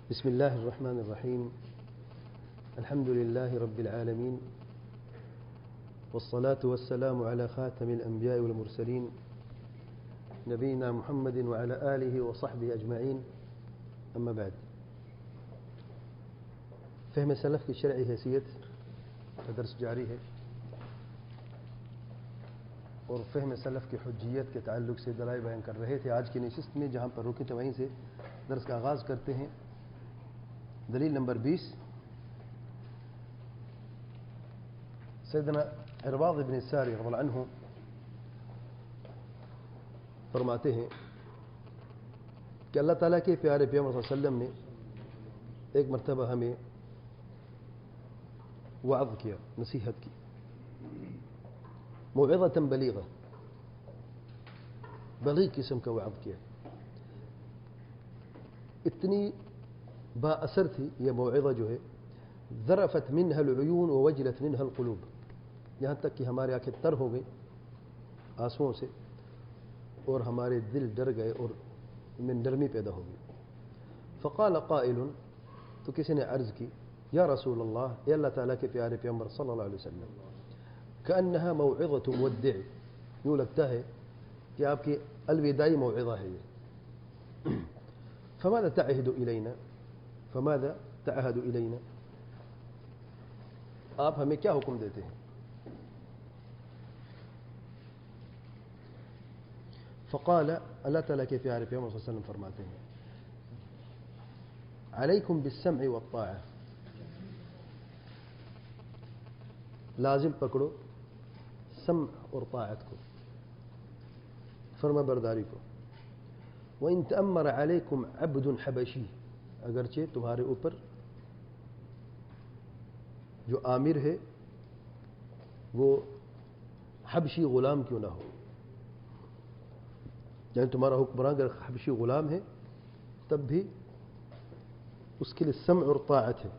بسم الله الرحمن الرحيم. الحمد لله رب العالمين، والصلاة والسلام على خاتم الأنبياء والمرسلين نبينا محمد وعلى آله وصحبه أجمعين. أما بعد، فهم سلف کی شرعی حیثیت کا درس جاری ہے، اور فہم سلف کی حجیت کے تعلق سے دلائل بیان کر رہے تھے. آج کی نشست میں جہاں پر رکے تھے وہیں سے درس کا آغاز کرتے ہیں. دلیل نمبر 20، سیدنا عرباض بن ساری رضی اللہ عنہ فرماتے ہیں کہ اللہ تعالیٰ کے پیارے پیغمبر صلی اللہ علیہ وسلم نے ایک مرتبہ ہمیں وعظ کیا، نصیحت کی، موعظۃ بلیغہ، بلیغ قسم کا وعظ کیا. اتنی با اثر تھی یہ موعظہ جو ہے، ذرفت منها العیون ووجلت منها القلوب، یہاں تک کہ ہمارے آنکھیں تر ہو گئی آنسوؤں سے اور ہمارے دل ڈر گئے اور ان میں نرمی پیدا ہو گئی. فقال قائل، تو کسی نے عرض کی، یا رسول اللہ، اے اللہ تعالیٰ کے پیارے پیغمبر صلی اللہ علیہ وسلم، کأنها موعظۃ مودع، یوں لگتا ہے کہ آپ کی الوداعی موعظہ ہے یہ. فماذا تعهد الینا، فماذا تعهد الینا، آپ ہمیں کیا حکم دیتے ہیں؟ فقال، اللہ تعالیٰ کے پیارے پیغمبر صلی اللہ علیہ وسلم فرماتے ہیں، علیکم بالسمع والطاعہ، لازم پکڑو سمع اور طاعت کو، فرما برداری کو. وَإِن تَأَمَّرَ عَلَيْكُمْ عَبْدٌ حَبَشِي، اگرچہ تمہارے اوپر جو آمر ہے وہ حبشی غلام کیوں نہ ہو، یعنی تمہارا حکمران اگر حبشی غلام ہے تب بھی اس کے لیے سمع اور طاعت ہے.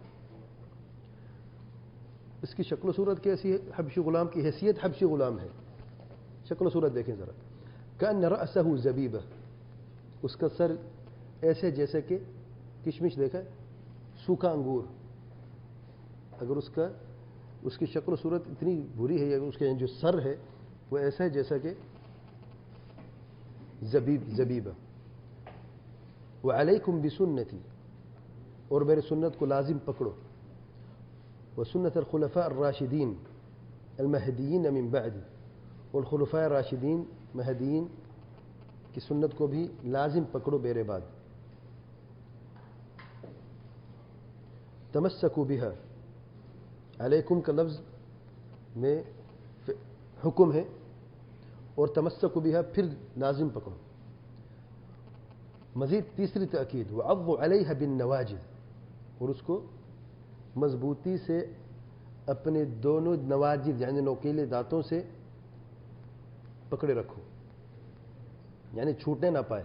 اس کی شکل و صورت کیسی ہے؟ حبشی غلام کی حیثیت حبشی غلام ہے. شکل و صورت دیکھیں ذرا. کأن رأسہ زبیبہ، اس کا سر ایسے جیسے کہ کشمش، دیکھا ہے سوکھا انگور. اگر اس کی شکل و صورت اتنی بری ہے، اگر اس کا جو سر ہے وہ ایسا ہے جیسا کہ زبیبہ. وعلیکم بسنتی، اور میرے سنت کو لازم پکڑو. وسنت الخلفاء الراشدین المہدیین من بعدی، اور خلفاء راشدین مہدیین کی سنت کو بھی لازم پکڑو میرے بعد. تمسکوا بها، علیکم کا لفظ میں حکم ہے، اور تمسکوا بها پھر لازم پکڑو. مزید تیسری تاکید، وعضوا علیہا بالنواجذ، اور اس کو مضبوطی سے اپنے دونوں نواجذ یعنی نوکیلے دانتوں سے پکڑے رکھو، یعنی چھوٹنے نہ پائے.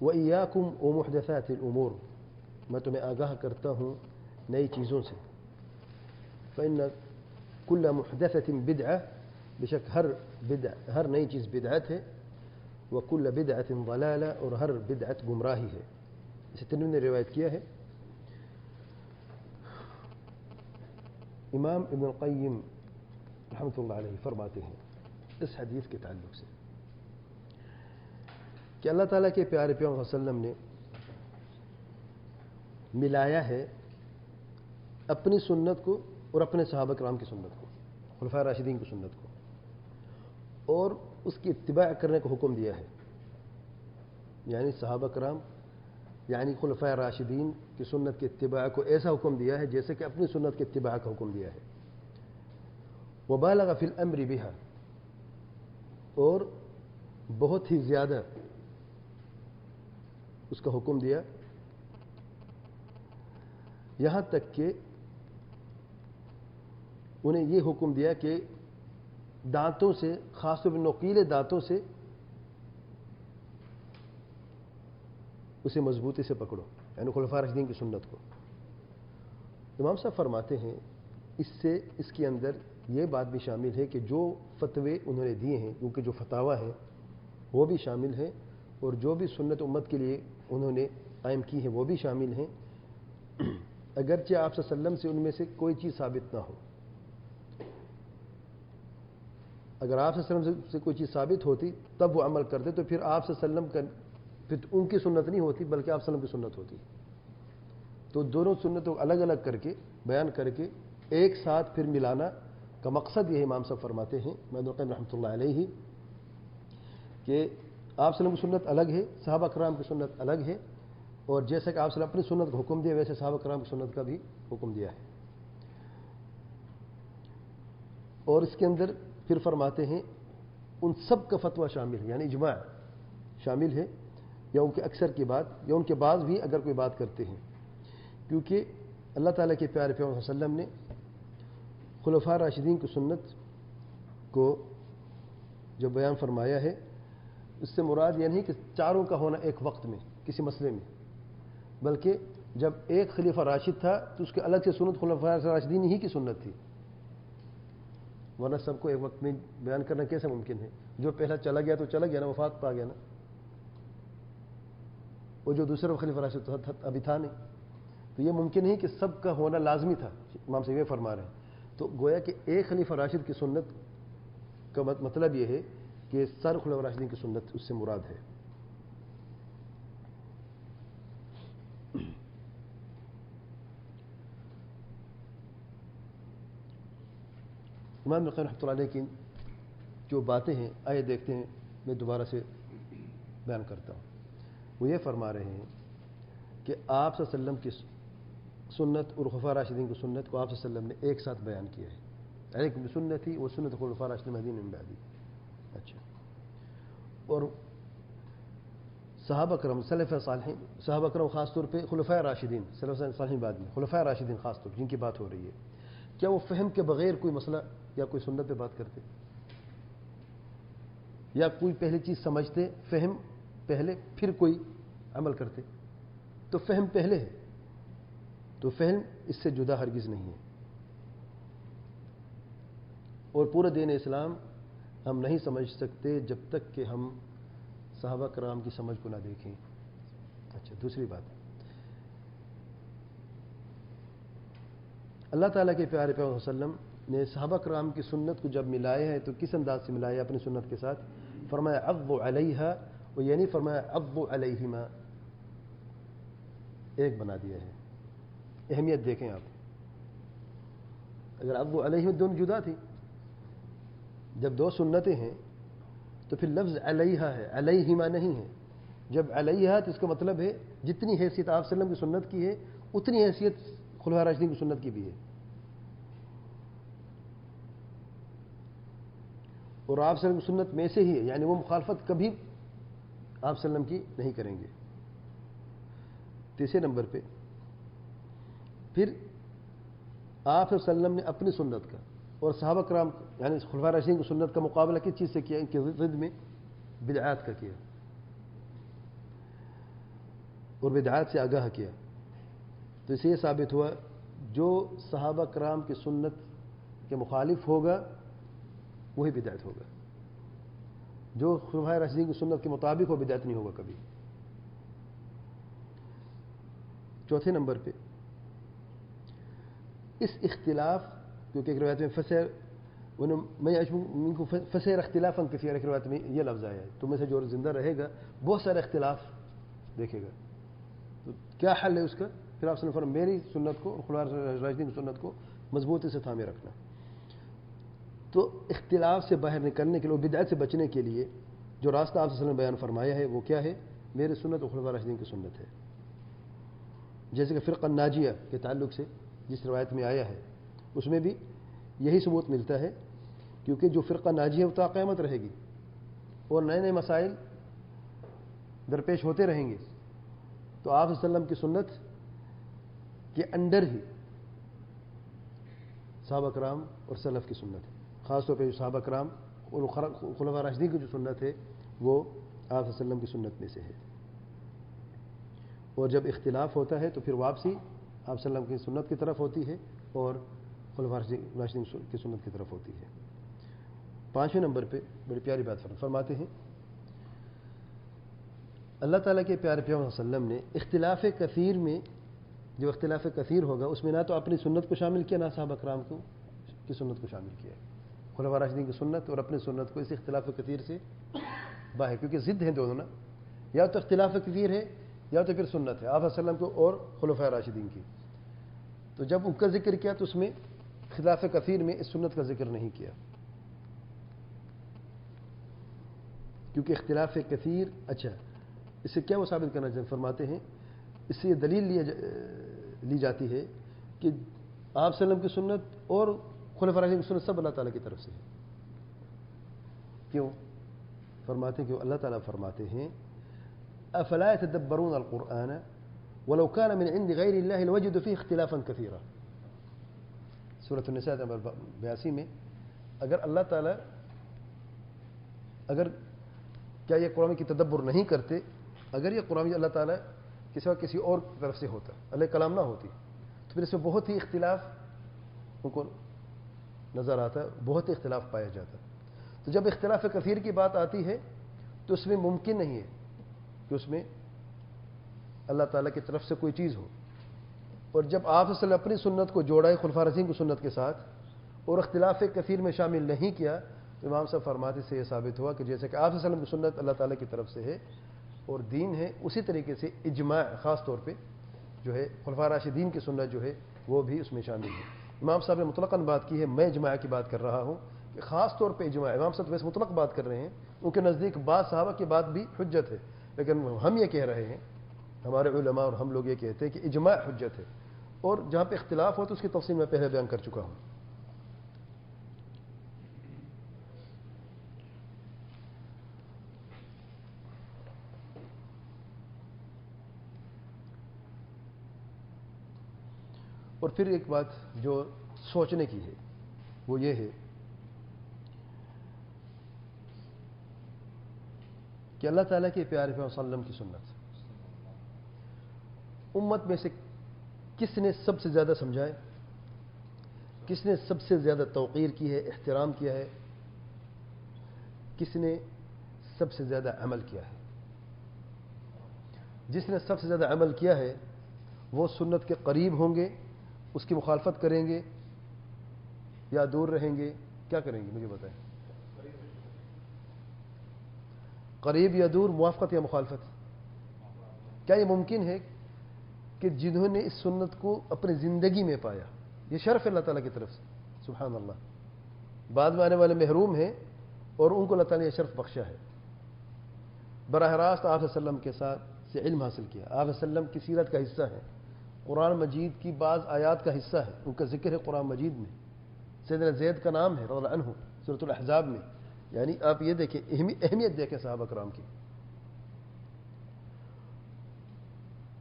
وَإِيَّاكُمْ وَمُحْدَثَاتِ الْأُمُورِ، میں تمہیں آگاہ کرتا ہوں نئی چیزوں سے. فَإِنَّ كُلَّ مُحْدَثَةٍ بِدْعَةٍ، بے شک ہر نئی چیز بدعت ہے. وَكُلَّ بِدْعَةٍ ضَلَالَةٍ، اور ہر بدعت گمراہی ہے. اسے ترمذی نے روایت کیا ہے. امام ابن القیم رحمۃ اللہ علیہ فرماتے ہیں اس حدیث کے تعلق سے کہ اللہ تعالیٰ کے پیارے پیغمبر صلی اللہ علیہ وسلم نے ملایا ہے اپنی سنت کو اور اپنے صحابہ کرام کی سنت کو، خلفاء راشدین کی سنت کو، اور اس کی اتباع کرنے کو حکم دیا ہے. یعنی صحابہ کرام یعنی خلفاء راشدین کی سنت کی اتباع کو ایسا حکم دیا ہے جیسے کہ اپنی سنت کی اتباع کا حکم دیا ہے. وبالغ فی الامر بها، اور بہت ہی زیادہ اس کا حکم دیا، یہاں تک کہ انہیں یہ حکم دیا کہ دانتوں سے، خاص طور پر نوکیلے دانتوں سے اسے مضبوطی سے پکڑو، یعنی خلفاء راشدین کی سنت کو. امام صاحب فرماتے ہیں اس کے اندر یہ بات بھی شامل ہے کہ جو فتوے انہوں نے دیے ہیں، کیونکہ جو فتاوی ہیں وہ بھی شامل ہے، اور جو بھی سنت امت کے لیے انہوں نے قائم کی ہے وہ بھی شامل ہیں، اگرچہ آپ صلی اللہ علیہ وسلم سے ان میں سے کوئی چیز ثابت نہ ہو۔ اگر آپ صلی اللہ علیہ وسلم سے کوئی چیز ثابت ہوتی تب وہ عمل کرتے، تو پھر آپ صلی اللہ علیہ وسلم کا پھر ان کی سنت نہیں ہوتی بلکہ آپ صلی اللہ علیہ وسلم کی سنت ہوتی۔ تو دونوں سنتوں الگ الگ کر کے بیان کر کے ایک ساتھ پھر ملانا کا مقصد یہ امام صاحب فرماتے ہیں ابن القیم رحمۃ اللہ علیہ کہ آپ صلی اللہ علیہ وسلم کی سنت الگ ہے، صحابہ کرام کی سنت الگ ہے، اور جیسا کہ آپ صلی اللہ علیہ وسلم اپنی سنت کو حکم دیا ویسے صحابہ کرام کی سنت کا بھی حکم دیا ہے۔ اور اس کے اندر پھر فرماتے ہیں ان سب کا فتویٰ شامل ہے، یعنی اجماع شامل ہے، یا ان کے اکثر کی بات یا ان کے بعض بھی اگر کوئی بات کرتے ہیں، کیونکہ اللہ تعالیٰ کے پیارے پیغمبر صلی اللہ علیہ وسلم نے خلفاء راشدین کی سنت کو جو بیان فرمایا ہے، اس سے مراد یہ نہیں کہ چاروں کا ہونا ایک وقت میں کسی مسئلے میں، بلکہ جب ایک خلیفہ راشد تھا تو اس کے الگ سے سنت خلفاء راشدین ہی کی سنت تھی، ورنہ سب کو ایک وقت میں بیان کرنا کیسے ممکن ہے؟ جو پہلا چلا گیا تو چلا گیا نا، وفات پا گیا نا، وہ جو دوسرا خلیفہ راشد ابھی تھا نہیں، تو یہ ممکن نہیں کہ سب کا ہونا لازمی تھا۔ امام صاحب یہ فرما رہے ہیں، تو گویا کہ ایک خلیفہ راشد کی سنت کا مطلب یہ ہے کہ سر خلفاء راشدین کی سنت اس سے مراد ہے۔ امام القیم رحمۃ اللہ علیہ کی جو باتیں ہیں آئے دیکھتے ہیں، میں دوبارہ سے بیان کرتا ہوں۔ وہ یہ فرما رہے ہیں کہ آپ صلی اللہ علیہ وسلم کی سنت اور خلفاء راشدین کی سنت کو آپ صلی اللہ علیہ وسلم نے ایک ساتھ بیان کیا ہے، علیکم بسنتی و سنت خلفاء راشدین المہدیین من بعدی۔ اچھا، اور صحابہ کرام سلف صالحین، صحابہ کرام خاص طور پہ خلفاء راشدین، سلف صالحین بعد میں، خلفاء راشدین خاص طور جن کی بات ہو رہی ہے، کیا وہ فہم کے بغیر کوئی مسئلہ یا کوئی سنت پہ بات کرتے، یا کوئی پہلی چیز سمجھتے، فہم پہلے پھر کوئی عمل کرتے؟ تو فہم پہلے ہے، تو فہم اس سے جدا ہرگز نہیں ہے، اور پورا دین اسلام ہم نہیں سمجھ سکتے جب تک کہ ہم صحابہ کرام کی سمجھ کو نہ دیکھیں۔ اچھا، دوسری بات، اللہ تعالیٰ کے پیارے پیغمبر صلی اللہ علیہ وسلم نے صحابہ کرام کی سنت کو جب ملایا ہے تو کس انداز سے ملایا اپنی سنت کے ساتھ؟ فرمایا عضوا علیہا، اور یہ نہیں فرمایا عضوا علیہما، ایک بنا دیا ہے۔ اہمیت دیکھیں آپ، اگر عضوا علیہما دونوں جدا تھی، جب دو سنتیں ہیں تو پھر لفظ علیہا ہے، علیہما نہیں ہے۔ جب علیہا تو اس کا مطلب ہے جتنی حیثیت آپ صلی اللہ علیہ وسلم کی سنت کی ہے اتنی حیثیت خلفاء راشدین کی سنت کی بھی ہے، اور آپ صلی اللہ علیہ وسلم کی سنت میں سے ہی ہے، یعنی وہ مخالفت کبھی آپ صلی اللہ علیہ وسلم کی نہیں کریں گے۔ تیسرے نمبر پہ پھر آپ صلی اللہ علیہ وسلم نے اپنی سنت کا اور صحابہ کرام یعنی خلفاء راشدین کی سنت کا مقابلہ کس چیز سے کیا؟ ان کے ضد میں بدعات کا کیا، اور بدعات سے آگاہ کیا۔ تو اسے یہ ثابت ہوا جو صحابہ کرام کی سنت کے مخالف ہوگا وہی بدعت ہوگا، جو خلفاء راشدین کی سنت کے مطابق وہ بدعت نہیں ہوگا کبھی۔ چوتھے نمبر پہ اس اختلاف، کیونکہ ایک روایت میں فسیر اختلافاً کثیرا، ایک روایت میں یہ لفظ آیا ہے، تم میں سے جو زندہ رہے گا بہت سارے اختلاف دیکھے گا، تو کیا حل ہے اس کا؟ پھر آپ صلی اللہ علیہ وسلم میری سنت کو اور خلفاء راشدین کی سنت کو مضبوطی سے تھامے رکھنا۔ تو اختلاف سے باہر نکلنے کے لیے، بدعت سے بچنے کے لیے جو راستہ آپ صلی اللہ علیہ وسلم نے بیان فرمایا ہے وہ کیا ہے؟ میری سنت اور خلفاء راشدین کی سنت ہے۔ جیسے کہ فرقہ ناجیہ کے تعلق سے جس روایت میں آیا ہے اس میں بھی یہی ثبوت ملتا ہے، کیونکہ جو فرقہ ناجیہ وہ تا قیامت رہے گی اور نئے نئے مسائل درپیش ہوتے رہیں گے، تو آپ صلی اللہ علیہ وسلم کی سنت کے انڈر ہی صحابہ کرام اور سلف کی سنت ہے، خاص طور پہ جو صحابہ کرام اور خلفاء راشدین کی جو سنت ہے وہ آپ صلی اللہ علیہ وسلم کی سنت میں سے ہے، اور جب اختلاف ہوتا ہے تو پھر واپسی آپ صلی اللہ علیہ وسلم کی سنت کی طرف ہوتی ہے اور خلفاء راشدین کی سنت کی طرف ہوتی ہے۔ پانچویں نمبر پہ بڑی پیاری بات فرماتے ہیں اللہ تعالیٰ کے پیارے پیغمبر صلی اللہ علیہ وسلم نے اختلاف کثیر میں، جو اختلاف کثیر ہوگا اس میں نہ تو اپنی سنت کو شامل کیا، نہ صحابہ کرام کی سنت کو شامل کیا ہے. خلفاء راشدین کی سنت اور اپنی سنت کو اس اختلاف کثیر سے باہر، کیونکہ ضد ہیں دونوں نا، یا تو اختلاف کثیر ہے یا تو پھر سنت ہے آپ صلی اللہ علیہ وسلم کو اور خلفاء راشدین کی. تو جب ان کا ذکر کیا تو اس میں اختلاف کثیر میں اس سنت کا ذکر نہیں کیا، کیونکہ اختلاف کثیر. اچھا، اس سے کیا وہ ثابت کرنا چاہتے فرماتے ہیں، اس سے یہ دلیل لی جاتی ہے کہ آپ صلی اللہ علیہ وسلم کی سنت اور خلفاء راشدین کی سنت سب اللہ تعالیٰ کی طرف سے ہے. کیوں؟ فرماتے ہیں کہ اللہ تعالیٰ فرماتے ہیں افلا يتدبرون القرآن ولو كان من عند غير الله لوجدوا فيه اختلافا كثيرا. سورۃ النساء نمبر 82 میں اگر اللہ تعالیٰ کیا یہ قرآن کی تدبر نہیں کرتے، اگر یہ قرآن اللہ تعالیٰ کسی اور طرف سے ہوتا، اللہ کلام نہ ہوتی، تو پھر اس میں بہت ہی اختلاف ان کو نظر آتا، بہت ہی اختلاف پایا جاتا. تو جب اختلاف کثیر کی بات آتی ہے تو اس میں ممکن نہیں ہے کہ اس میں اللہ تعالیٰ کی طرف سے کوئی چیز ہو. اور جب آپ صلی اللہ علیہ وسلم اپنی سنت کو جوڑا ہے خلفاء راشدین کی سنت کے ساتھ اور اختلاف کثیر میں شامل نہیں کیا، تو امام صاحب فرماتے سے یہ ثابت ہوا کہ جیسے کہ آپ صلی اللہ علیہ وسلم کی سنت اللہ تعالیٰ کی طرف سے ہے اور دین ہے، اسی طریقے سے اجماع خاص طور پہ جو ہے خلفاء راشدین کی سنت جو ہے وہ بھی اس میں شامل ہے. امام صاحب نے مطلقاً بات کی ہے، میں اجماع کی بات کر رہا ہوں کہ خاص طور پہ اجماع. امام صاحب ویسے مطلق بات کر رہے ہیں، ان کے نزدیک بعض صحابہ کی بات بھی حجت ہے، لیکن ہم یہ کہہ رہے ہیں، ہمارے علماء اور ہم لوگ یہ کہتے ہیں کہ اجماع حجت ہے، اور جہاں پہ اختلاف ہو تو اس کی تفصیل میں پہلے بیان کر چکا ہوں. اور پھر ایک بات جو سوچنے کی ہے وہ یہ ہے کہ اللہ تعالیٰ کے پیارے پیغمبر صلی اللہ علیہ وسلم کی سنت امت میں سے کس نے سب سے زیادہ سمجھا ہے، کس نے سب سے زیادہ توقیر کی ہے، احترام کیا ہے، کس نے سب سے زیادہ عمل کیا ہے؟ جس نے سب سے زیادہ عمل کیا ہے وہ سنت کے قریب ہوں گے، اس کی مخالفت کریں گے یا دور رہیں گے؟ کیا کریں گے مجھے بتائیں. قریب یا دور، موافقت یا مخالفت؟ کیا یہ ممکن ہے کہ جنہوں نے اس سنت کو اپنی زندگی میں پایا، یہ شرف اللہ تعالیٰ کی طرف سے، سبحان اللہ، بعد میں آنے والے محروم ہیں اور ان کو اللہ تعالیٰ نے یہ شرف بخشا ہے، براہ راست آپ صلی اللہ علیہ وسلم کے ساتھ سے علم حاصل کیا، آپ صلی اللہ علیہ وسلم کی سیرت کا حصہ ہے، قرآن مجید کی بعض آیات کا حصہ ہے، ان کا ذکر ہے قرآن مجید میں، سیدنا زید کا نام ہے رضی اللہ عنہ سورۃ الاحزاب میں. یعنی آپ یہ دیکھیں، اہمیت دیکھیں صحابہ کرام کی.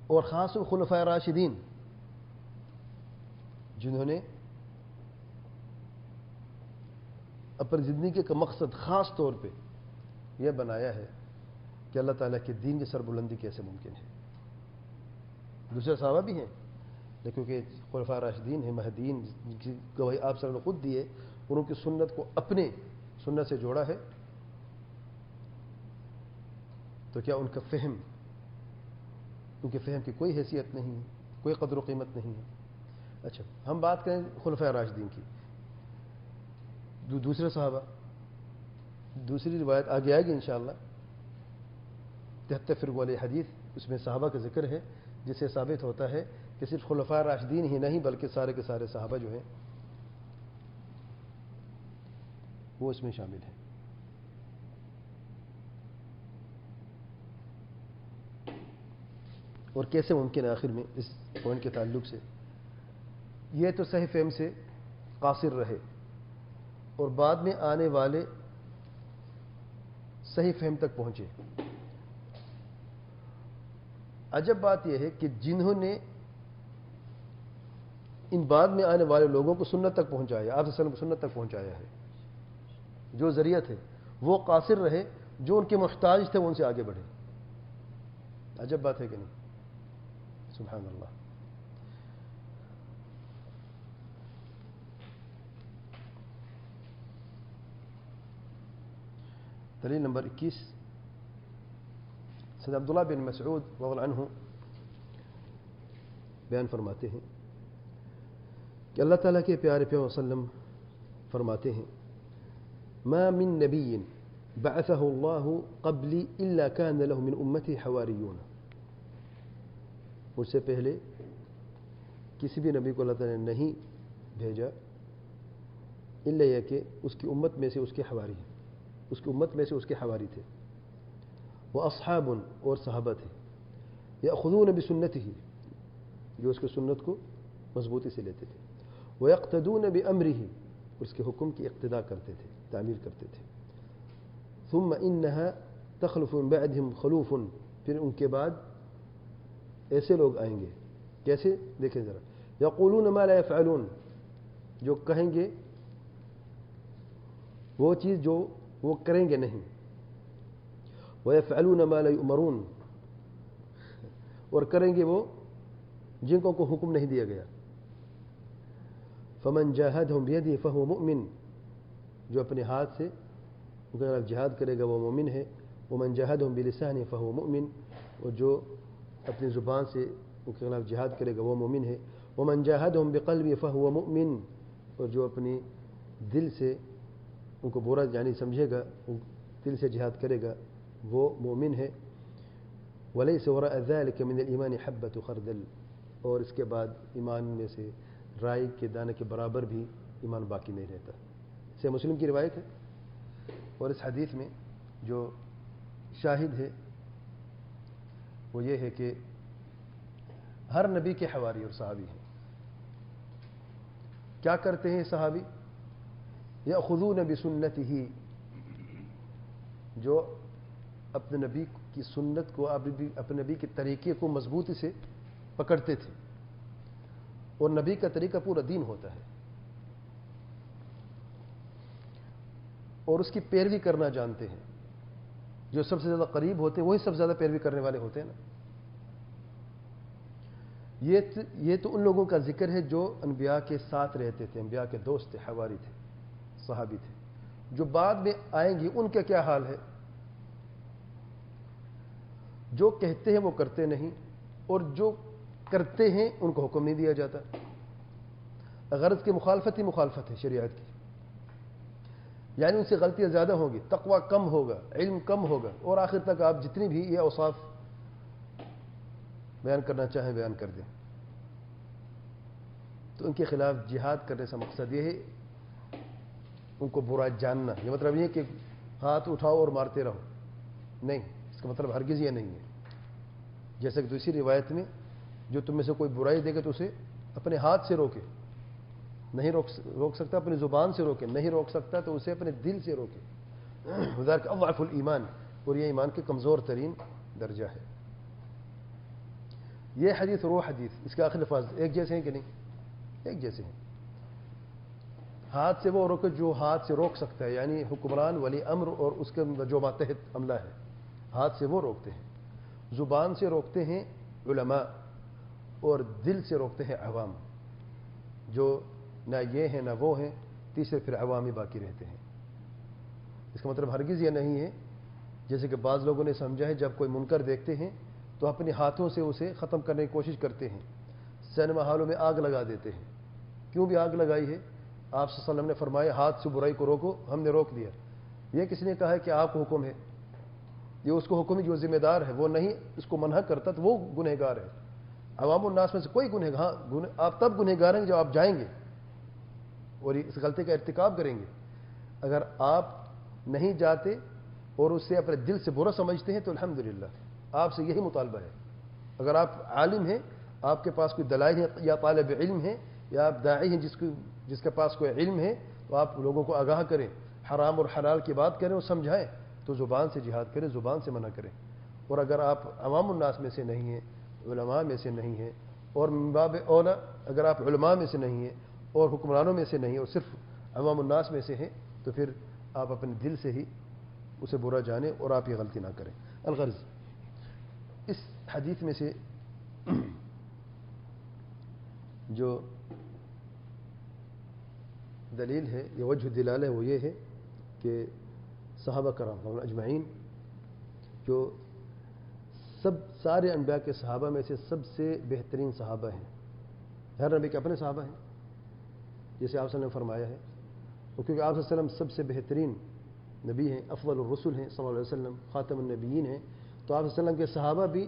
اور خاص خلفاء راشدین جنہوں نے اپنی زندگی کا مقصد خاص طور پہ یہ بنایا ہے کہ اللہ تعالیٰ کے دین کی سربلندی کیسے ممکن ہے. دوسرے صحابہ بھی ہیں لیکن کہ خلفاء راشدین ہیں، مہدیین، جن کی گواہی آپ صلی اللہ علیہ وسلم نے خود دی ہے، اور ان کی سنت کو اپنے سنت سے جوڑا ہے، تو کیا ان کا فہم، ان کے فہم کی کوئی حیثیت نہیں ہے، کوئی قدر و قیمت نہیں ہے. اچھا، ہم بات کریں خلفاء راشدین کی. دوسرے صحابہ، دوسری روایت آگے آئے گی انشاءاللہ، 73 فرقہ والی حدیث، اس میں صحابہ کا ذکر ہے، جس سے ثابت ہوتا ہے کہ صرف خلفاء راشدین ہی نہیں بلکہ سارے کے سارے صحابہ جو ہیں وہ اس میں شامل ہیں. اور کیسے ممکن ہے آخر میں اس پوائنٹ کے تعلق سے، یہ تو صحیح فہم سے قاصر رہے اور بعد میں آنے والے صحیح فہم تک پہنچے. عجب بات یہ ہے کہ جنہوں نے ان بعد میں آنے والے لوگوں کو سنت تک پہنچایا، آپ صلی اللہ علیہ وسلم کو سنت تک پہنچایا ہے، جو ذریعہ تھے وہ قاصر رہے، جو ان کے محتاج تھے وہ ان سے آگے بڑھے. عجب بات ہے کہ نہیں؟ سبحان اللہ. دلیل نمبر 21، سید عبداللہ بن مسعود رضی اللہ عنہ بیان فرماتے ہیں کہ اللہ تعالیٰ کے پیارے پیغمبر صلی اللہ علیہ وسلم فرماتے ہیں ما من نبی بعثہ اللہ قبلی الا کان له من امتی حواریون، مجھ سے پہلے کسی بھی نبی کو اللہ تعالیٰ نے نہیں بھیجا الا یہ کہ اس کی امت میں سے اس کے حواری ہیں، اس کی امت میں سے اس کے حواری تھے، وہ اصحاب اور صحابہ تھے، یأخذون بسنتہ جو اس کی سنت کو مضبوطی سے لیتے تھے، ویقتدون بامرہ اس کے حکم کی اقتداء کرتے تھے، تعمیل کرتے تھے، ثم انها تخلف من بعدهم خلوف، پھر ان کے بعد ایسے لوگ آئیں گے، کیسے؟ دیکھیں ذرا، یقولون ما لا يفعلون، جو کہیں گے وہ چیز جو وہ کریں گے نہیں، وَيَفْعَلُونَ مَا لَا يُؤْمَرُونَ اور کریں گے وہ جن کو حکم نہیں دیا گیا، فَمَنْ جَاهَدْهُمْ بِيَدِهِ فَهُوَ مُؤْمِنٌ جو اپنے ہاتھ سے ان کے خلاف جہاد کرے گا وہ مومن ہے، وَمَنْ جَاهَدْهُمْ بِلِسَانِهِ فَهُوَ مُؤْمِنٌ اور جو اپنی زبان سے ان کے خلاف جہاد کرے گا وہ مومن ہے، وَمَنْ جَاهَدْهُمْ بِقَلْبِهِ فَهُوَ مُؤْمِنٌ اور جو اپنی دل سے ان کو برا یعنی سمجھے گا، دل سے جہاد کرے گا وہ مومن ہے، وَلَيْسَ وَرَاءَ ذَلِكَ مِنَ الْإِيمَانِ حَبَّةُ خَرْدَلٍ اور اس کے بعد ایمان میں سے رائی کے دانے کے برابر بھی ایمان باقی نہیں رہتا۔ سے مسلم کی روایت ہے، اور اس حدیث میں جو شاہد ہے وہ یہ ہے کہ ہر نبی کے حواری اور صحابی ہیں۔ کیا کرتے ہیں صحابی؟ یأخذون بسنتہ جو اپنے نبی کی سنت کو اپنے نبی کے طریقے کو مضبوطی سے پکڑتے تھے، اور نبی کا طریقہ پورا دین ہوتا ہے، اور اس کی پیروی کرنا جانتے ہیں۔ جو سب سے زیادہ قریب ہوتے ہیں وہی سب سے زیادہ پیروی کرنے والے ہوتے ہیں نا۔ یہ تو ان لوگوں کا ذکر ہے جو انبیاء کے ساتھ رہتے تھے، انبیاء کے دوست تھے، حواری تھے، صحابی تھے۔ جو بعد میں آئیں گی ان کا کیا حال ہے؟ جو کہتے ہیں وہ کرتے نہیں، اور جو کرتے ہیں ان کو حکم نہیں دیا جاتا۔ غرض کی مخالفت ہی مخالفت ہے شریعت کی، یعنی ان سے غلطیاں زیادہ ہوں گی، تقوی کم ہوگا، علم کم ہوگا، اور آخر تک آپ جتنی بھی یہ اوصاف بیان کرنا چاہیں بیان کر دیں۔ تو ان کے خلاف جہاد کرنے سے مقصد یہ ہے ان کو برا جاننا۔ یہ مطلب یہ کہ ہاتھ اٹھاؤ اور مارتے رہو، نہیں، اس کا مطلب ہرگز یہ نہیں ہے۔ جیسا کہ دوسری روایت میں جو تم میں سے کوئی برائی دے گا تو اسے اپنے ہاتھ سے روکے، نہیں روک سکتا اپنی زبان سے روکے، نہیں روک سکتا تو اسے اپنے دل سے روکے، وذالک اضعف الایمان، اور یہ ایمان کے کمزور ترین درجہ ہے۔ یہ حدیث روح حدیث، اس کے آخر الفاظ ایک جیسے ہیں کہ نہیں؟ ایک جیسے ہیں۔ ہاتھ سے وہ روکے جو ہاتھ سے روک سکتا ہے، یعنی حکمران، ولی امر اور اس کے جو ماتحت عملہ ہے، ہاتھ سے وہ روکتے ہیں۔ زبان سے روکتے ہیں علماء، اور دل سے روکتے ہیں عوام، جو نہ یہ ہیں نہ وہ ہیں، تیسرے پھر عوامی باقی رہتے ہیں۔ اس کا مطلب ہرگز یہ نہیں ہے جیسے کہ بعض لوگوں نے سمجھا ہے جب کوئی منکر دیکھتے ہیں تو اپنے ہاتھوں سے اسے ختم کرنے کی کوشش کرتے ہیں، سینما ہالوں میں آگ لگا دیتے ہیں۔ کیوں بھی آگ لگائی ہے؟ آپ صلی اللہ علیہ وسلم نے فرمایا ہاتھ سے برائی کو روکو، ہم نے روک دیا۔ یہ کس نے کہا ہے کہ آپ کو حکم ہے؟ یہ اس کو حکم ہے جو ذمہ دار ہے، وہ نہیں اس کو منع کرتا تو وہ گنہگار ہے۔ عوام الناس میں سے کوئی گنہگار، آپ تب گنہگار ہیں جب آپ جائیں گے اور اس غلطی کا ارتکاب کریں گے۔ اگر آپ نہیں جاتے اور اس سے اپنے دل سے برا سمجھتے ہیں تو الحمدللہ آپ سے یہی مطالبہ ہے۔ اگر آپ عالم ہیں، آپ کے پاس کوئی دلائل ہے، یا طالب علم ہیں، یا آپ داعی ہیں جس کے پاس کوئی علم ہے، تو آپ لوگوں کو آگاہ کریں، حرام اور حلال کی بات کریں اور سمجھائیں، تو زبان سے جہاد کریں، زبان سے منع کریں۔ اور اگر آپ عوام الناس میں سے نہیں ہیں، علماء میں سے نہیں ہیں، اور من باب اولا اگر آپ علماء میں سے نہیں ہیں اور حکمرانوں میں سے نہیں ہیں اور صرف عوام الناس میں سے ہیں، تو پھر آپ اپنے دل سے ہی اسے برا جانیں اور آپ یہ غلطی نہ کریں۔ الغرض اس حدیث میں سے جو دلیل ہے، یہ وجہ دلالہ ہے، وہ یہ ہے کہ صحابہ کرام اجمعین جو سارے انبیاء کے صحابہ میں سے سب سے بہترین صحابہ ہیں. ہر نبی کے اپنے صحابہ ہیں جیسے آپ صلی اللہ علیہ وسلم نے فرمایا ہے، اور کیونکہ آپ صلی اللہ علیہ وسلم سب سے بہترین نبی ہیں، افضل الرسل ہیں، صلی اللہ علیہ وسلم خاتم النبیین ہیں، تو آپ صلی اللہ علیہ وسلم کے صحابہ بھی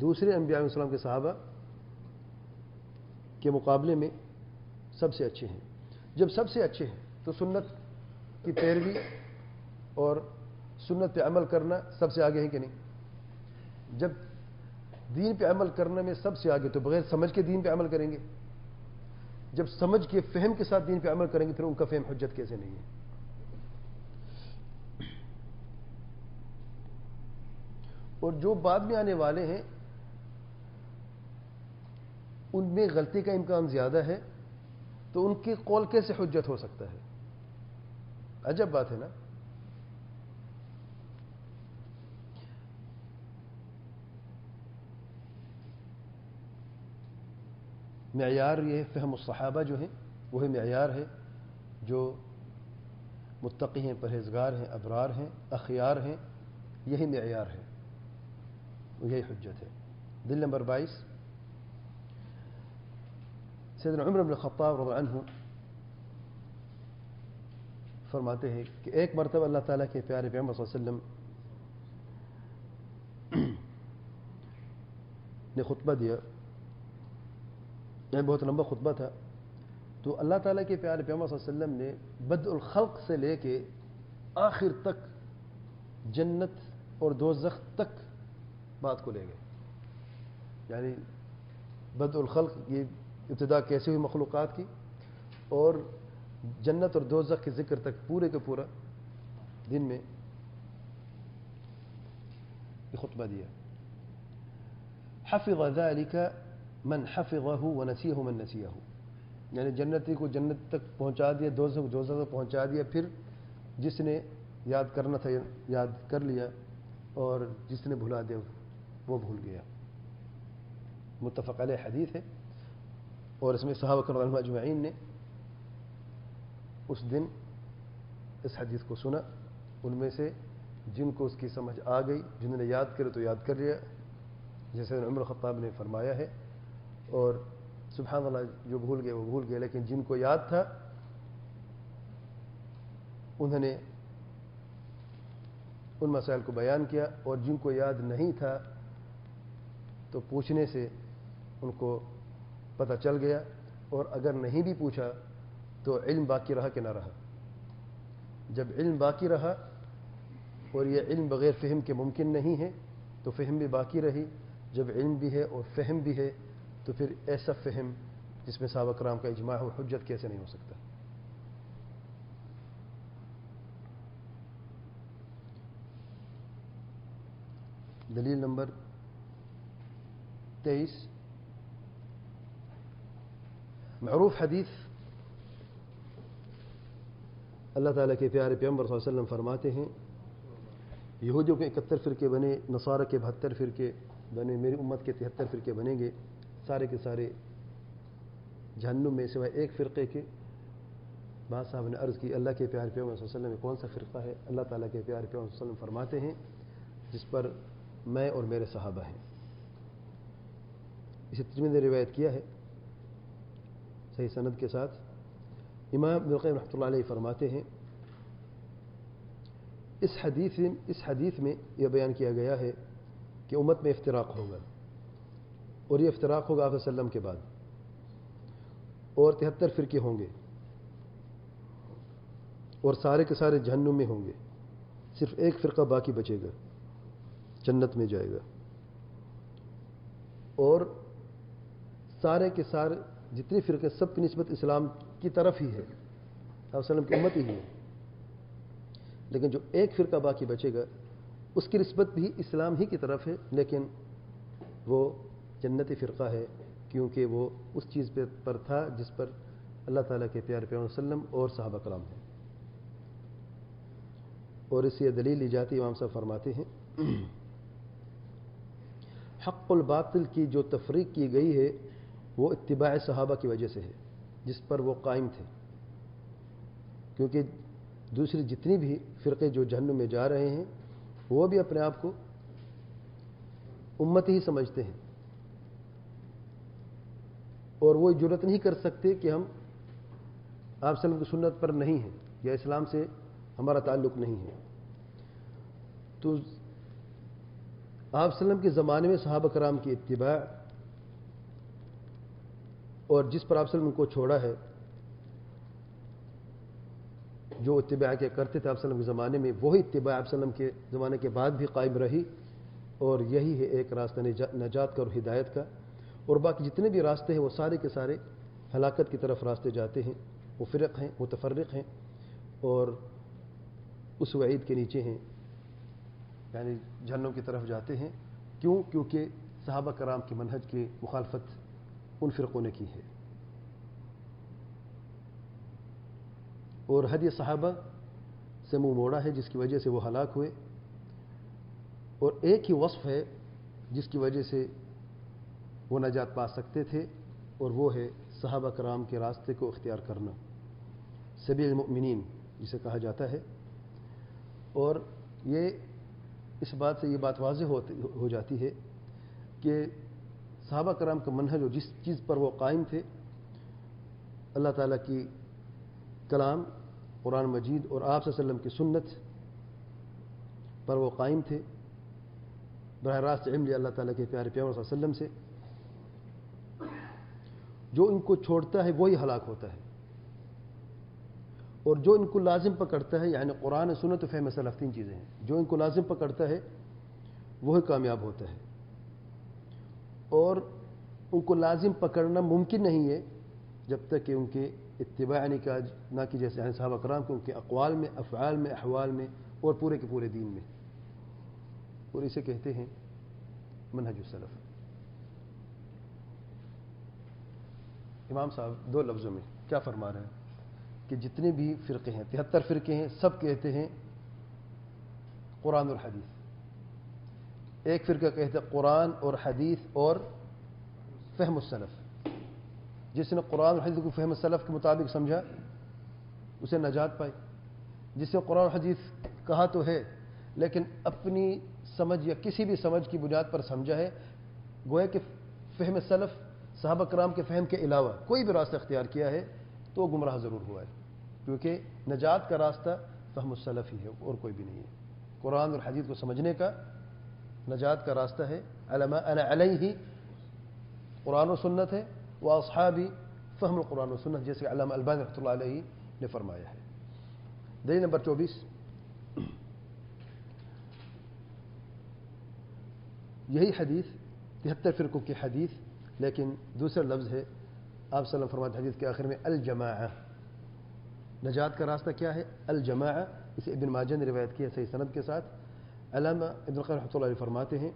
دوسرے انبیاء علیہ السلام کے صحابہ کے مقابلے میں سب سے اچھے ہیں. جب سب سے اچھے ہیں تو سنت کی پیروی اور سنت پہ عمل کرنا سب سے آگے ہے کہ نہیں؟ جب دین پہ عمل کرنے میں سب سے آگے تو بغیر سمجھ کے دین پہ عمل کریں گے، جب سمجھ کے فہم کے ساتھ دین پہ عمل کریں گے پھر ان کا فہم حجت کیسے نہیں ہے؟ اور جو بعد میں آنے والے ہیں ان میں غلطی کا امکان زیادہ ہے، تو ان کے قول کیسے حجت ہو سکتا ہے؟ عجب بات ہے نا. معیار یہ فہم الصحابہ جو ہیں وہی معیار ہے جو متقی ہیں، پرہیزگار ہیں، ابرار ہیں، اخیار ہیں، یہی معیار ہے، یہی حجت ہے. دلیل نمبر 22، سیدنا عمر بن الخطاب رضی اللہ عنہ فرماتے ہیں کہ ایک مرتبہ اللہ تعالیٰ کے پیارے پیغمبر صلی اللہ علیہ وسلم نے خطبہ دیا، یہ بہت لمبا خطبہ تھا، تو اللہ تعالیٰ کے پیارے پیغمبر صلی اللہ علیہ وسلم نے بدء الخلق سے لے کے آخر تک جنت اور دوزخ تک بات کو لے گئے. یعنی بدء الخلق یہ ابتدا کیسے ہوئی مخلوقات کی، اور جنت اور دوزخ کے ذکر تک پورے کا پورا دن میں یہ خطبہ دیا. حفظ ذلك من حفظه ونسيه من نسيه، یعنی جنتی کو جنت تک پہنچا دیا، دوزخ کو دوزخ تک پہنچا دیا، پھر جس نے یاد کرنا تھا یاد کر لیا، اور جس نے بھلا دیا وہ بھول گیا. متفق علیہ حدیث ہے، اور اس میں صحابہ کرام اجمعین نے اس دن اس حدیث کو سنا، ان میں سے جن کو اس کی سمجھ آ گئی، جنہوں نے یاد کرے تو یاد کر لیا جیسے عمر خطاب نے فرمایا ہے، اور سبحان اللہ جو بھول گئے وہ بھول گئے، لیکن جن کو یاد تھا انہوں نے ان مسائل کو بیان کیا، اور جن کو یاد نہیں تھا تو پوچھنے سے ان کو پتہ چل گیا، اور اگر نہیں بھی پوچھا تو علم باقی رہا کہ نہ رہا. جب علم باقی رہا، اور یہ علم بغیر فہم کے ممکن نہیں ہے، تو فہم بھی باقی رہی. جب علم بھی ہے اور فہم بھی ہے تو پھر ایسا فہم جس میں صحابہ کرام کا اجماع ہو حجت کیسے نہیں ہو سکتا؟ دلیل نمبر 23، معروف حدیث اللہ تعالیٰ کے پیارے پیغمبر صلی اللہ علیہ وسلم فرماتے ہیں یہودیوں کے 71 فرقے بنے، نصارہ کے 72 فرقے بنے، میری امت کے 73 فرقے بنیں گے، سارے کے سارے جہنم میں سوائے ایک فرقے کے. بعض صاحب نے عرض کی اللہ کے پیارے پیغمبر صلی اللہ علیہ وسلم میں کون سا فرقہ ہے؟ اللہ تعالیٰ کے پیارے پیغمبر صلی اللہ علیہ وسلم فرماتے ہیں جس پر میں اور میرے صحابہ ہیں. اسے ترمذی نے روایت کیا ہے صحیح سند کے ساتھ. امام ابن القیم رحمۃ اللہ علیہ فرماتے ہیں اس حدیث میں یہ بیان کیا گیا ہے کہ امت میں افتراق ہوگا، اور یہ افتراق ہوگا آپ صلی اللہ علیہ وسلم کے بعد، اور 73 فرقے ہوں گے، اور سارے کے سارے جہنم میں ہوں گے، صرف ایک فرقہ باقی بچے گا، جنت میں جائے گا، اور سارے کے سارے جتنے فرقے سب کی نسبت اسلام کی طرف ہی ہے، آپ صلی اللہ علیہ وسلم کی امت ہی ہے، لیکن جو ایک فرقہ باقی بچے گا اس کی نسبت بھی اسلام ہی کی طرف ہے، لیکن وہ جنتی فرقہ ہے، کیونکہ وہ اس چیز پر تھا جس پر اللہ تعالیٰ کے پیارے پیغمبر صلی اللہ علیہ وسلم اور صحابہ کرام ہیں. اور اس سے دلیل لی جاتی امام صاحب فرماتے ہیں حق الباطل کی جو تفریق کی گئی ہے وہ اتباع صحابہ کی وجہ سے ہے جس پر وہ قائم تھے، کیونکہ دوسری جتنی بھی فرقے جو جہنم میں جا رہے ہیں وہ بھی اپنے آپ کو امت ہی سمجھتے ہیں، اور وہ جرأت نہیں کر سکتے کہ ہم آپ صلی اللہ علیہ وسلم کی سنت پر نہیں ہیں یا اسلام سے ہمارا تعلق نہیں ہے. تو آپ صلی اللہ علیہ وسلم کے زمانے میں صحابہ کرام کی اتباع اور جس پر آپ صلی اللہ علیہ وسلم کو چھوڑا ہے، جو اتباع کیا کرتے تھے آپ صلی اللہ علیہ وسلم کے زمانے میں، وہی اتباع آپ صلی اللہ علیہ وسلم کے زمانے کے بعد بھی قائم رہی، اور یہی ہے ایک راستہ نجات کا اور ہدایت کا. اور باقی جتنے بھی راستے ہیں وہ سارے کے سارے ہلاکت کی طرف راستے جاتے ہیں، وہ فرق ہیں، متفرق ہیں، اور اس وعید کے نیچے ہیں، یعنی جہنم کی طرف جاتے ہیں. کیوں؟ کیونکہ صحابہ کرام کی منہج کی مخالفت ان فرقوں نے کی ہے، اور ہدی صحابہ سے منہ موڑا ہے، جس کی وجہ سے وہ ہلاک ہوئے. اور ایک ہی وصف ہے جس کی وجہ سے وہ نجات پا سکتے تھے، اور وہ ہے صحابہ کرام کے راستے کو اختیار کرنا، سبیل المؤمنین جسے کہا جاتا ہے. اور یہ اس بات سے یہ بات واضح ہو جاتی ہے کہ صحابہ کرام کا منہج اور جس چیز پر وہ قائم تھے، اللہ تعالیٰ کی کلام قرآن مجید اور آپ صلی اللہ علیہ وسلم کی سنت پر وہ قائم تھے، براہ راست علم لیا اللہ تعالیٰ کے پیارے پیغمبر صلی اللہ علیہ وسلم سے. جو ان کو چھوڑتا ہے وہی ہلاک ہوتا ہے، اور جو ان کو لازم پکڑتا ہے، یعنی قرآن سنت و فہم سلف، تین چیزیں ہیں، جو ان کو لازم پکڑتا ہے وہی کامیاب ہوتا ہے. اور ان کو لازم پکڑنا ممکن نہیں ہے جب تک کہ ان کے اتباع نہ کی جیسے یعنی صحابہ کرام کو ان کے اقوال میں، افعال میں، احوال میں، اور پورے کے پورے دین میں. اور اسے کہتے ہیں منہج السلف. امام صاحب دو لفظوں میں کیا فرما رہے ہیں کہ جتنے بھی فرقے ہیں، 73 فرقے ہیں، سب کہتے ہیں قرآن اور حدیث. ایک فرقہ کہتے ہیں قرآن اور حدیث اور فہم السلف. جس نے قرآن اور حدیث کو فہم السلف کے مطابق سمجھا اسے نجات پائی. جس نے قرآن اور حدیث کہا تو ہے لیکن اپنی سمجھ یا کسی بھی سمجھ کی بنیاد پر سمجھا ہے، گویا کہ فہم السلف صحابہ کرام کے فہم کے علاوہ کوئی بھی راستہ اختیار کیا ہے تو وہ گمراہ ضرور ہوا ہے، کیونکہ نجات کا راستہ فہم السلف ہی ہے اور کوئی بھی نہیں ہے. قرآن اور حدیث کو سمجھنے کا نجات کا راستہ ہے علما انا علیہ قرآن و سنت ہے، واصحابی فہم القرآن و سنت، جیسے علامہ البانی رحمۃ اللہ علیہ نے فرمایا ہے. دلیل نمبر 24، یہی حدیث 73 فرقوں کی حدیث، لیکن دوسرا لفظ ہے. آپ صلی اللہ علیہ وسلم فرماتے حدیث کے آخر میں الجماعہ. نجات کا راستہ کیا ہے؟ الجماعہ. اسے ابن ماجہ نے روایت کیا صحیح سند کے ساتھ. علامہ ابن القیم رحمۃ اللہ علیہ فرماتے ہیں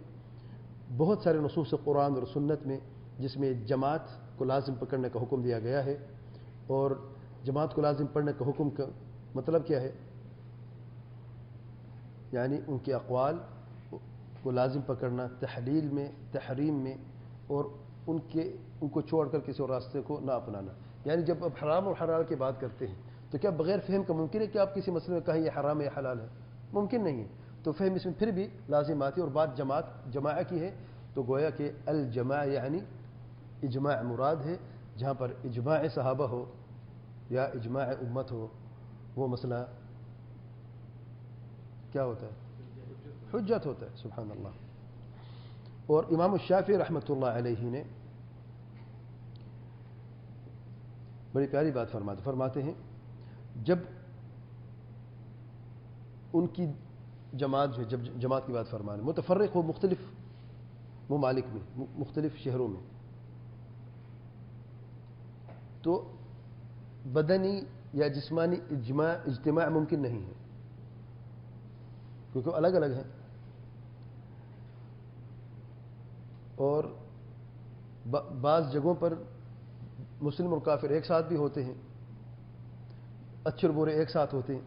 بہت سارے نصوص قرآن اور سنت میں جس میں جماعت کو لازم پکڑنے کا حکم دیا گیا ہے. اور جماعت کو لازم پڑھنے کا حکم کا مطلب کیا ہے؟ یعنی ان کے اقوال کو لازم پکڑنا، تحلیل میں، تحریم میں، اور ان کو چھوڑ کر کسی اور راستے کو نہ اپنانا. یعنی جب آپ حرام اور حلال کی بات کرتے ہیں تو کیا بغیر فہم کا ممکن ہے کہ آپ کسی مسئلے میں کہیں یہ حرام ہے یا حلال ہے؟ ممکن نہیں ہے. تو فہم اس میں پھر بھی لازم آتی ہے. اور بات جماعہ کی ہے تو گویا کہ الجماع یعنی اجماع مراد ہے. جہاں پر اجماع صحابہ ہو یا اجماع امت ہو وہ مسئلہ کیا ہوتا ہے؟ حجت ہوتا ہے. سبحان اللہ. اور امام الشافعی رحمۃ اللہ علیہ نے بڑی پیاری بات فرماتے ہیں جب ان کی جماعت جو جب جماعت کی بات فرمانے متفرق ہو مختلف ممالک میں، مختلف شہروں میں، تو بدنی یا جسمانی اجتماع ممکن نہیں ہے کیونکہ الگ الگ ہیں. اور بعض جگہوں پر مسلم اور کافر ایک ساتھ بھی ہوتے ہیں، اچھے اور برے ایک ساتھ ہوتے ہیں.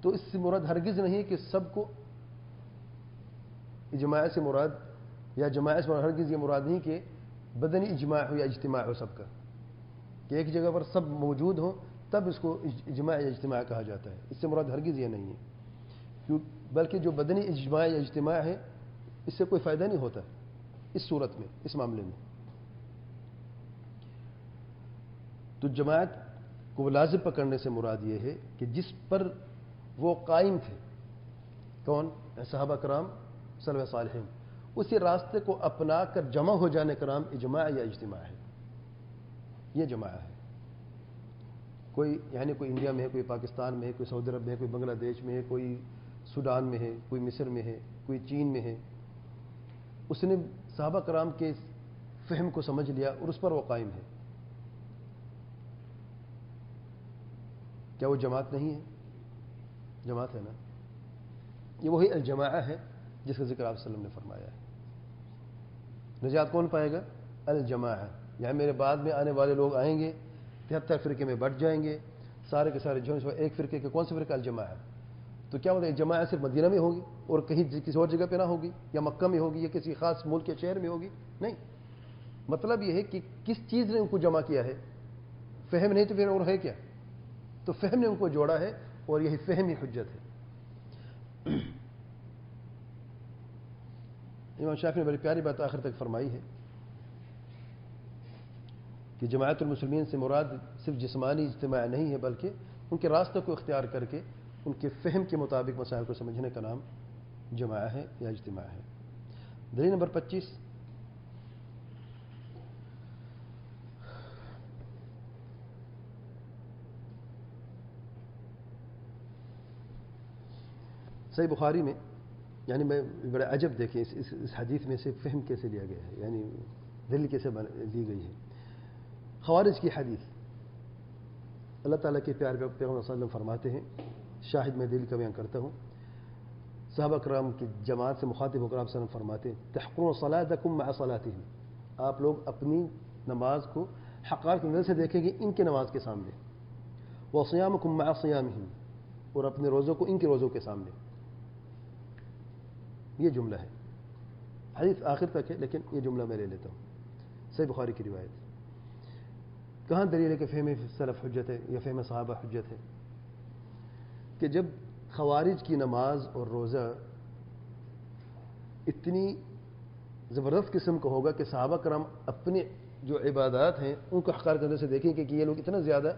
تو اس سے مراد ہرگز نہیں کہ سب کو اجماع سے مراد یا جماع سے مراد، ہرگز یہ مراد نہیں کہ بدنی اجماع ہو یا اجتماع ہو سب کا، کہ ایک جگہ پر سب موجود ہوں تب اس کو اجماع یا اجتماع کہا جاتا ہے. اس سے مراد ہرگز یہ نہیں ہے، بلکہ جو بدنی اجماع یا اجتماع ہے اس سے کوئی فائدہ نہیں ہوتا اس صورت میں، اس معاملے میں. تو جماعت کو لازم پکڑنے سے مراد یہ ہے کہ جس پر وہ قائم تھے، کون؟ صحابہ کرام سلف صالحین، اسی راستے کو اپنا کر جمع ہو جانے کا نام اجماع یا اجتماع ہے. یہ جماع ہے. کوئی انڈیا میں ہے، کوئی پاکستان میں ہے، کوئی سعودی عرب میں ہے، کوئی بنگلہ دیش میں ہے، کوئی سوڈان میں ہے، کوئی مصر میں ہے، کوئی چین میں ہے، اس نے صحابہ کرام کے فہم کو سمجھ لیا اور اس پر وہ قائم ہے. کیا وہ جماعت نہیں ہے؟ جماعت ہے نا. یہ وہی الجماع ہے جس کا ذکر آپ صلی اللہ علیہ وسلم نے فرمایا ہے. نجات کون پائے گا؟ الجماع. یہاں میرے بعد میں آنے والے لوگ آئیں گے 73 فرقے میں بٹ جائیں گے، سارے کے سارے جو ایک فرقے کے. کون سے فرقہ؟ الجماع. تو کیا ہوتا ہے؟ جماعت صرف مدینہ میں ہوگی اور کہیں کسی اور جگہ پہ نہ ہوگی، یا مکہ میں ہوگی، یا کسی خاص ملک کے شہر میں ہوگی؟ نہیں. مطلب یہ ہے کہ کس چیز نے ان کو جمع کیا ہے؟ فہم نہیں تو پھر اور ہے کیا؟ تو فہم نے ان کو جوڑا ہے، اور یہی فہم ہی حجت ہے. امام شافعی نے بڑی پیاری بات آخر تک فرمائی ہے کہ جماعت المسلمین سے مراد صرف جسمانی اجتماع نہیں ہے، بلکہ ان کے راستوں کو اختیار کر کے ان کے فہم کے مطابق مسائل کو سمجھنے کا نام جماع ہے یا اجتماع ہے. دلیل نمبر 25، صحیح بخاری میں، یعنی میں بڑا عجب دیکھیں اس حدیث میں سے فہم کیسے لیا گیا ہے، یعنی دلیل کیسے لی گئی ہے. خوارج کی حدیث، اللہ تعالیٰ کے پیار پیغمبر صلی اللہ علیہ وسلم فرماتے ہیں، شاہد میں دلیل کا بیان کرتا ہوں، صحابہ کرام کی جماعت سے مخاطب ہو کر آپ صلی اللہ علیہ وسلم فرماتے ہیں، تحقرون صلاتکم مع صلاتہم، آپ لوگ اپنی نماز کو حقار کی نظر سے دیکھیں گے ان کے نماز کے سامنے، وصیامکم مع صیامہم، اور اپنے روزوں کو ان کے روزوں کے سامنے. یہ جملہ ہے، حدیث آخر تک ہے لیکن یہ جملہ میں لے لیتا ہوں، صحیح بخاری کی روایت. کہاں دلیل ہے کہ فہم سلف حجت ہے یا فہم صحابہ حجت ہے؟ کہ جب خوارج کی نماز اور روزہ اتنی زبردست قسم کا ہوگا کہ صحابہ کرام اپنے جو عبادات ہیں ان کو حقار کرنے سے دیکھیں کہ یہ لوگ اتنا زیادہ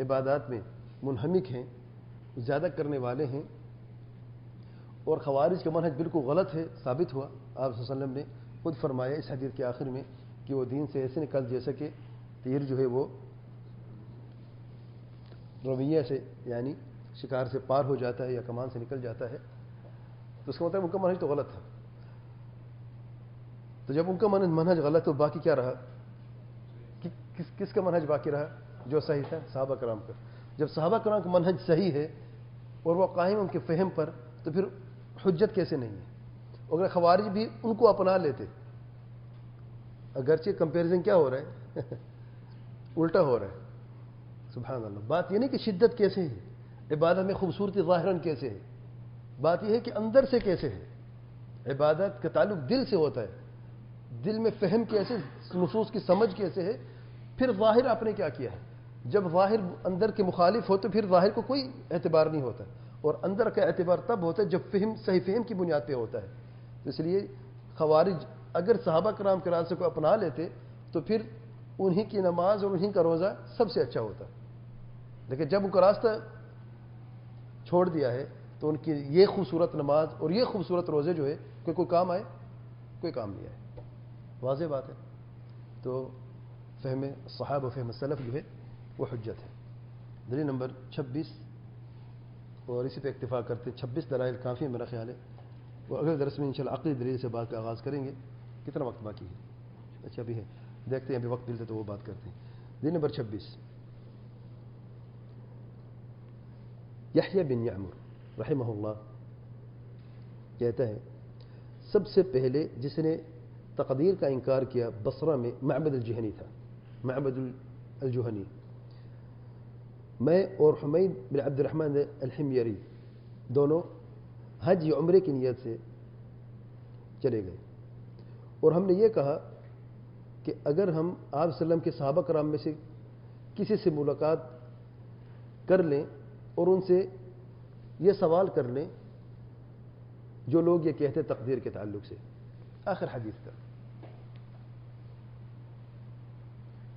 عبادات میں منہمک ہیں، زیادہ کرنے والے ہیں، اور خوارج کا منہج بالکل غلط ہے، ثابت ہوا. آپ صلی اللہ علیہ وسلم نے خود فرمایا اس حدیث کے آخر میں کہ وہ دین سے ایسے نکل جیسا کہ تیر جو ہے وہ رویہ سے، یعنی شکار سے پار ہو جاتا ہے یا کمان سے نکل جاتا ہے. تو اس کا مطلب ان کا منہج تو غلط تھا. تو جب ان کا منہج غلط تو باقی کیا رہا؟ کس کا منہج باقی رہا جو صحیح تھا؟ صحابہ کرام کا. جب صحابہ کرام کا منہج صحیح ہے اور وہ قائم ان کے فہم پر، تو پھر حجت کیسے نہیں ہے؟ اگر خوارج بھی ان کو اپنا لیتے، اگرچہ کمپیریزن کیا ہو رہا ہے الٹا ہو رہا ہے. سبحان اللہ. بات یہ نہیں کہ شدت کیسے ہے، عبادت میں خوبصورتی ظاہراً کیسے ہے، بات یہ ہے کہ اندر سے کیسے ہے. عبادت کا تعلق دل سے ہوتا ہے، دل میں فہم کیسے، نصوص کی سمجھ کیسے ہے، پھر ظاہر آپ نے کیا کیا ہے. جب ظاہر اندر کے مخالف ہو تو پھر ظاہر کو کوئی اعتبار نہیں ہوتا، اور اندر کا اعتبار تب ہوتا ہے جب فہم صحیح فہم کی بنیاد پہ ہوتا ہے. اس لیے خوارج اگر صحابہ کرام کے راستے کو اپنا لیتے تو پھر انہی کی نماز اور انہی کا روزہ سب سے اچھا ہوتا. لیکن جب ان کا راستہ چھوڑ دیا ہے تو ان کی یہ خوبصورت نماز اور یہ خوبصورت روزے جو ہے کوئی کام آئے؟ کوئی کام نہیں آئے. واضح بات ہے. تو فہم صحابہ و فہم سلف جو ہے وہ حجت ہے. دلیل نمبر 26، اور اسی پہ اکتفا کرتے 26 دلائل کافی ہے میرا خیال ہے. وہ اگلے درس میں انشاءاللہ عقلی دلیل سے بات کا آغاز کریں گے. کتنا وقت باقی ہے؟ اچھا ابھی ہے، دیکھتے ہیں ابھی وقت ملتے تو وہ بات کرتے ہیں. دلیل نمبر 26، یحییٰ بن یعمر رحمہ اللہ کہتا ہے، سب سے پہلے جس نے تقدیر کا انکار کیا بصرہ میں معبد الجہنی تھا، معبد الجہنی. میں اور حمید بن عبد الرحمن الحمیری دونوں حج یا عمرے کی نیت سے چلے گئے، اور ہم نے یہ کہا کہ اگر ہم آپ صلی اللہ علیہ وسلم کے صحابہ کرام میں سے کسی سے ملاقات کر لیں اور ان سے یہ سوال کر لیں جو لوگ یہ کہتے تقدیر کے تعلق سے. آخر حدیث تک.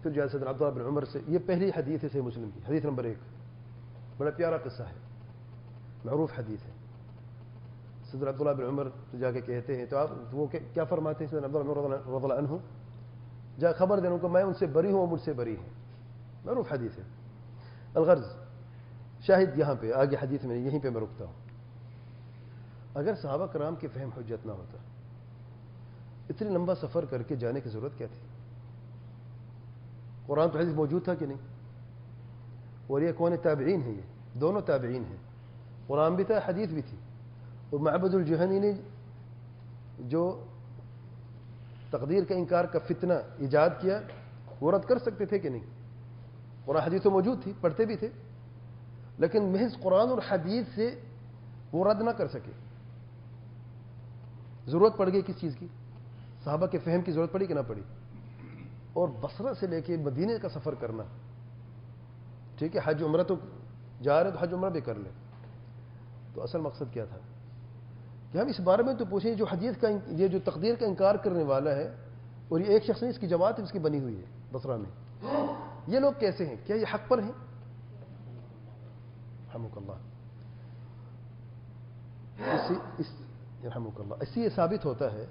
پھر جو حضرت عبداللہ بن عمر سے، یہ پہلی حدیث ہے صحیح مسلم کی، حدیث نمبر 1. بڑا پیارا قصہ ہے، معروف حدیث ہے. حضرت عبداللہ بن عمر جا کے کہتے ہیں تو آپ وہ کیا فرماتے ہیں؟ حضرت عبداللہ بن عمر رضی اللہ عنہ جا خبر دیں ان کو، میں ان سے بری ہوں وہ مجھ سے بری ہیں. معروف حدیث ہے. الغرض شاہد یہاں پہ آگے حدیث میں یہیں پہ میں رکتا ہوں. اگر صحابہ کرام کے فہم حجت نہ ہوتا، اتنی لمبا سفر کر کے جانے کی ضرورت کیا تھی؟ قرآن تو حدیث موجود تھا کہ نہیں؟ اور یہ کون تابعین ہیں؟ یہ دونوں تابعین ہیں. قرآن بھی تھا، حدیث بھی تھی. اور معبد الجہنی نے جو تقدیر کا انکار کا فتنہ ایجاد کیا، وہ رد کر سکتے تھے کہ نہیں؟ قرآن حدیث تو موجود تھی، پڑھتے بھی تھے، لیکن محض قرآن اور حدیث سے وہ رد نہ کر سکے. ضرورت پڑ گئی کس چیز کی؟ صحابہ کے فہم کی ضرورت پڑی کہ نہ پڑی؟ اور بصرہ سے لے کے مدینے کا سفر کرنا. ٹھیک ہے، حج عمرہ تو جا رہے تو حج عمرہ بھی کر لیں. تو اصل مقصد کیا تھا کہ ہم اس بارے میں تو پوچھیں، جو حدیث کا یہ جو تقدیر کا انکار کرنے والا ہے، اور یہ ایک شخص نہیں، اس کی جماعت اس کی بنی ہوئی ہے بصرہ میں، یہ لوگ کیسے ہیں؟ کیا یہ حق پر ہیں؟ رحمک اللہ. رحمک اللہ. اسی یہ ثابت ہوتا ہے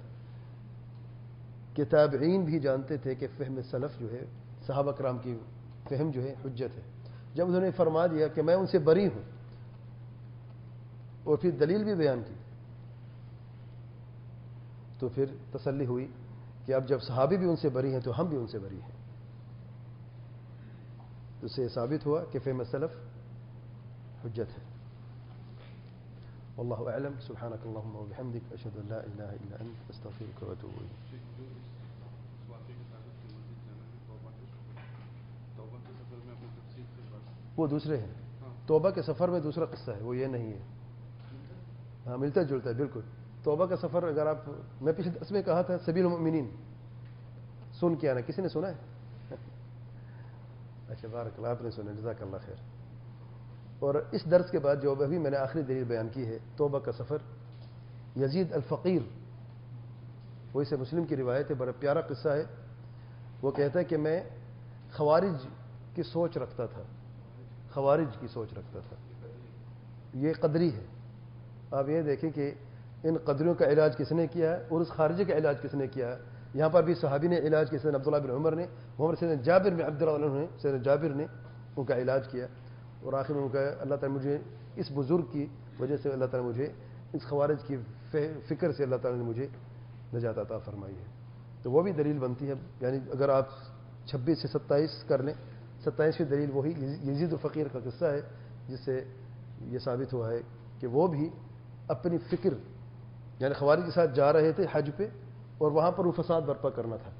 کہ تابعین بھی جانتے تھے کہ فہم سلف جو ہے، صحابہ کرام کی فہم جو ہے حجت ہے. جب انہوں نے فرما دیا کہ میں ان سے بری ہوں، اور پھر دلیل بھی بیان کی، تو پھر تسلی ہوئی کہ اب جب صحابی بھی ان سے بری ہیں تو ہم بھی ان سے بری ہیں. تو اس سے ثابت ہوا کہ فہم سلف حجت ہے. واللہ اعلم. سبحانک اللہم وبحمدک، اشہد ان لا الہ الا انت، استغفرک واتوب الیک. وہ دوسرے ہیں. توبہ کے سفر میں دوسرا قصہ ہے، وہ یہ نہیں ہے. ہاں، ملتا جلتا ہے بالکل. توبہ کا سفر اگر آپ، میں پچھلے درس میں کہا تھا سبیل المؤمنین سن کے آنا. کسی نے سنا ہے؟ اچھا، بارک اللہ، آپ نے سنا، جزاک اللہ خیر. اور اس درس کے بعد جو ابھی میں نے آخری دلیل بیان کی ہے توبہ کا سفر، یزید الفقیر، وہ اسے مسلم کی روایت ہے، بڑا پیارا قصہ ہے. وہ کہتا ہے کہ میں خوارج کی سوچ رکھتا تھا، خوارج کی سوچ رکھتا تھا. یہ قدری ہے. آپ یہ دیکھیں کہ ان قدریوں کا علاج کس نے کیا ہے اور اس خارجی کا علاج کس نے کیا ہے. یہاں پر بھی صحابی نے علاج کیا، سیدنا عبداللہ بن عمر نے، محمد سیدنا جابر بن عبد اللہ عنہ نے، سیدنا جابر نے ان کا علاج کیا. اور آخر میں ان کا اللہ تعالیٰ مجھے اس بزرگ کی وجہ سے اللہ تعالیٰ مجھے اس خوارج کی فکر سے اللہ تعالیٰ نے مجھے نجات عطا فرمائی ہے. تو وہ بھی دلیل بنتی ہے. یعنی اگر آپ 26 سے 27 کر لیں، 27ویں دلیل وہی یزید الفقیر کا قصہ ہے، جس سے یہ ثابت ہوا ہے کہ وہ بھی اپنی فکر، یعنی خوارج کے ساتھ جا رہے تھے حج پہ، اور وہاں پر وہ فساد برپا کرنا تھا.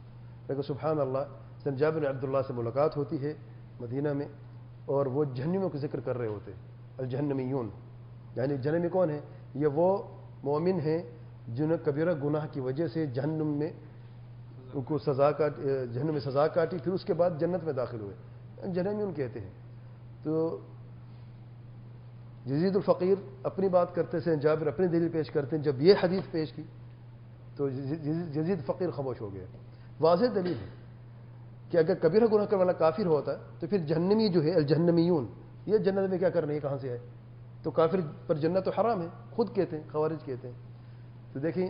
لیکن سبحان اللہ، سیدنا جابر بن عبداللہ سے ملاقات ہوتی ہے مدینہ میں، اور وہ جہنمیوں کا ذکر کر رہے ہوتے. الجہنمیون، یعنی جہنمی کون ہے؟ یہ وہ مومن ہیں جنہوں نے کبیرہ گناہ کی وجہ سے جہنم میں ان کو جہنم میں سزا کاٹی، پھر اس کے بعد جنت میں داخل ہوئے، جہنمیون کہتے ہیں. تو یزید الفقیر اپنی بات کرتے ہیں، جابر اپنی دلیل پیش کرتے ہیں. جب یہ حدیث پیش کی تو یزید فقیر خاموش ہو گیا. واضح دلیل ہے کہ اگر کبیرہ گناہ کرنے والا کافر ہوتا تو پھر جہنمی جو ہے الجہنمیون، یہ جنت میں کیا کرنے ہے، کہاں سے ہے؟ تو کافر پر جنت تو حرام ہے، خود کہتے ہیں، خوارج کہتے ہیں. تو دیکھیں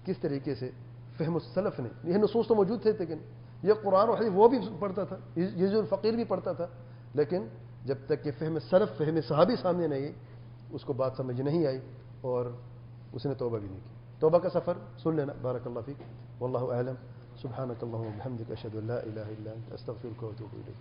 کس طریقے سے فہم السلف نے، یہ نصوص تو موجود تھے، لیکن یہ قرآن اور حدیث وہ بھی پڑھتا تھا، یزید الفقیر بھی پڑھتا تھا، لیکن جب تک کہ فہم سلف، فہم صحابی سامنے نہیں، اس کو بات سمجھ نہیں آئی اور اس نے توبہ بھی نہیں کی. توبہ کا سفر سن لینا. بارک اللہ فیک. واللہ اعلم. سبحانک اللہم وبحمدک، اشہد ان لا الہ الا انت، استغفرک واتوب الیک.